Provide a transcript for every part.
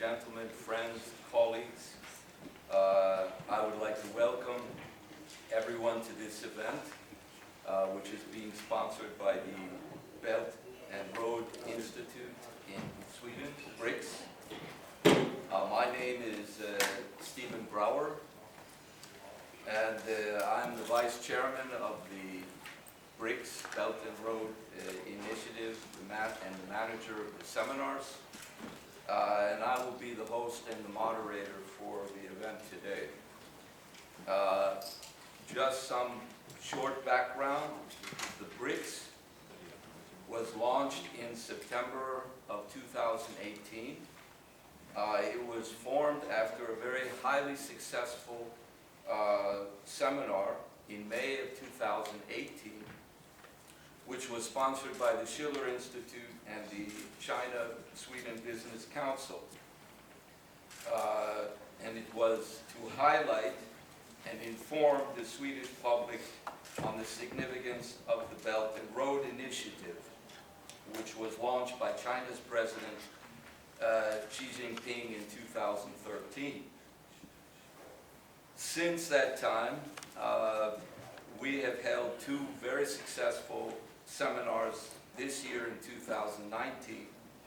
gentlemen, friends, colleagues. I would like to welcome everyone to this event, which is being sponsored by the Belt and Road Institute in Sweden, BRIX. My name is Stephen Brawer, and I'm the Vice Chairman of the BRIX Belt and Road Initiative and the manager of the seminars. And I will be the host and the moderator for the event today. Just some short background. The BRIX was launched in September of 2018. It was formed after a very highly successful seminar in May of 2018, which was sponsored by the Schiller Institute and the China-Sweden Business Council. And it was to highlight and inform the Swedish public on the significance of the Belt and Road Initiative, which was launched by China's President Xi Jinping in 2013. Since that time, we have held two very successful seminars this year in 2019.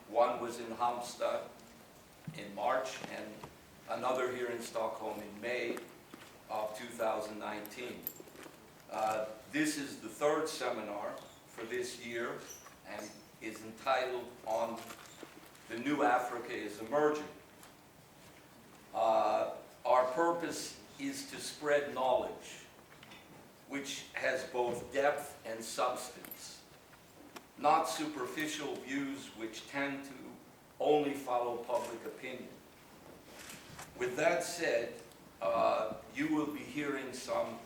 One was in Halmstad in March and another here in Stockholm in May of 2019. This is the third seminar for this year and is entitled "On the New Africa is Emerging." Our purpose is to spread knowledge which has both depth and substance, not superficial views which tend to only follow public opinion. With that said, you will be hearing some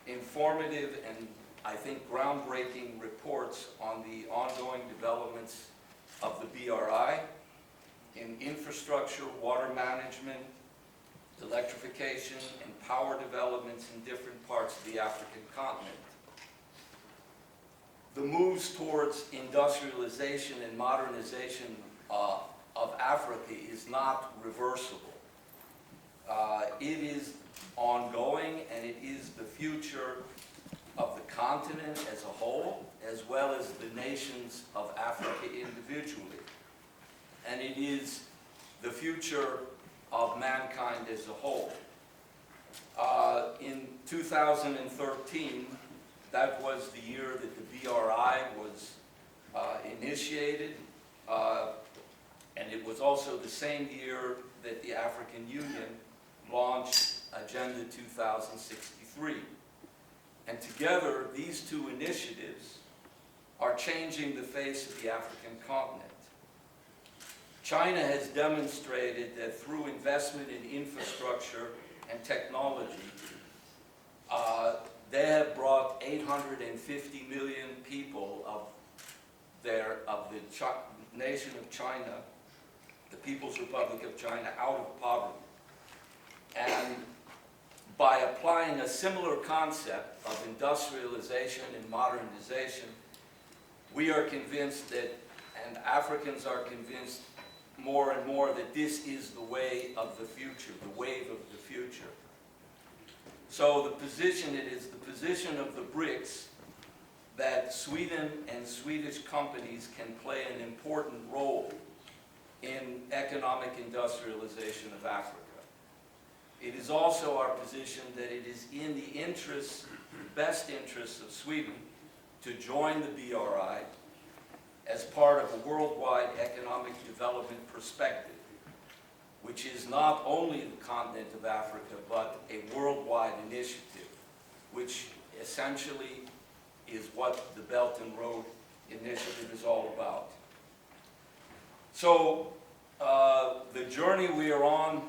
informative and I think groundbreaking reports on the ongoing developments of the BRI in infrastructure, water management, electrification, and power developments in different parts of the African continent. The moves towards industrialization and modernization of Africa is not reversible. It is ongoing, and it is the future of the continent as a whole, as well as the nations of Africa individually. And it is the future of mankind as a whole. In 2013, that was the year that the BRI was initiated, and it was also the same year that the African Union launched Agenda 2063. And together, these two initiatives are changing the face of the African continent. China has demonstrated that through investment in infrastructure and technology, they have brought 850 million people of the nation of China, the People's Republic of China, out of poverty. And by applying a similar concept of industrialization and modernization, we are convinced that, and Africans are convinced more and more, that this is the way of the future, the wave of the future. So it is the position of the BRICS that Sweden and Swedish companies can play an important role in economic industrialization of Africa. It is also our position that it is in the best interests of Sweden to join the BRI as part of a worldwide economic development perspective, which is not only the continent of Africa, but a worldwide initiative, which essentially is what the Belt and Road Initiative is all about. So the journey we are on,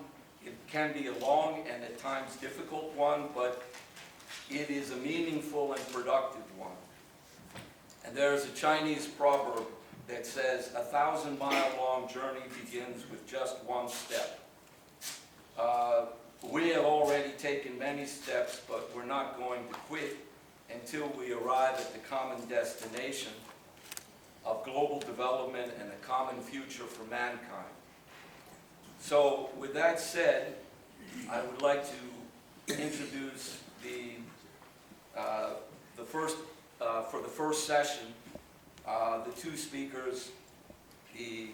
it can be a long and at times difficult one, but it is a meaningful and productive one. And there's a Chinese proverb that says, 1,000-mile-long journey begins with just one step. We have already taken many steps, but we're not going to quit until we arrive at the common destination of global development and a common future for mankind. So with that said, I would like to introduce for the first session, the two speakers. The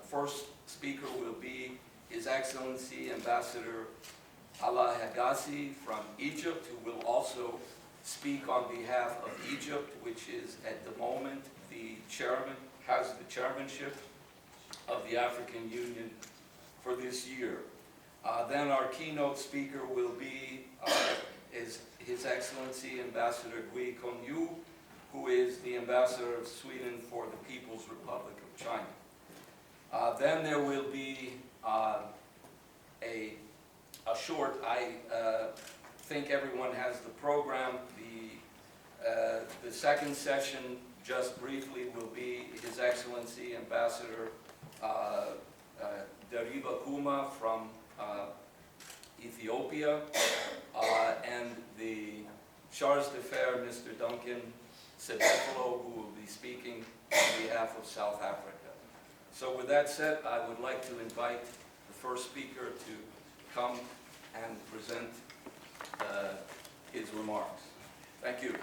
first speaker will be His Excellency Ambassador Ala Hegazi from Egypt, who will also speak on behalf of Egypt, which is at the moment has the chairmanship of the African Union for this year. Then our keynote speaker will be His Excellency Ambassador Gui Kongyu, who is the Ambassador of Sweden for the People's Republic of China. Then there will be a short, I think everyone has the program. The second session, just briefly, will be His Excellency Ambassador Deriba Kuma from Ethiopia, and the Charge d'Affaires, Mr. Duncan Sebefalo, who will be speaking on behalf of South Africa. So with that said, I would like to invite the first speaker to come and present his remarks. Thank you.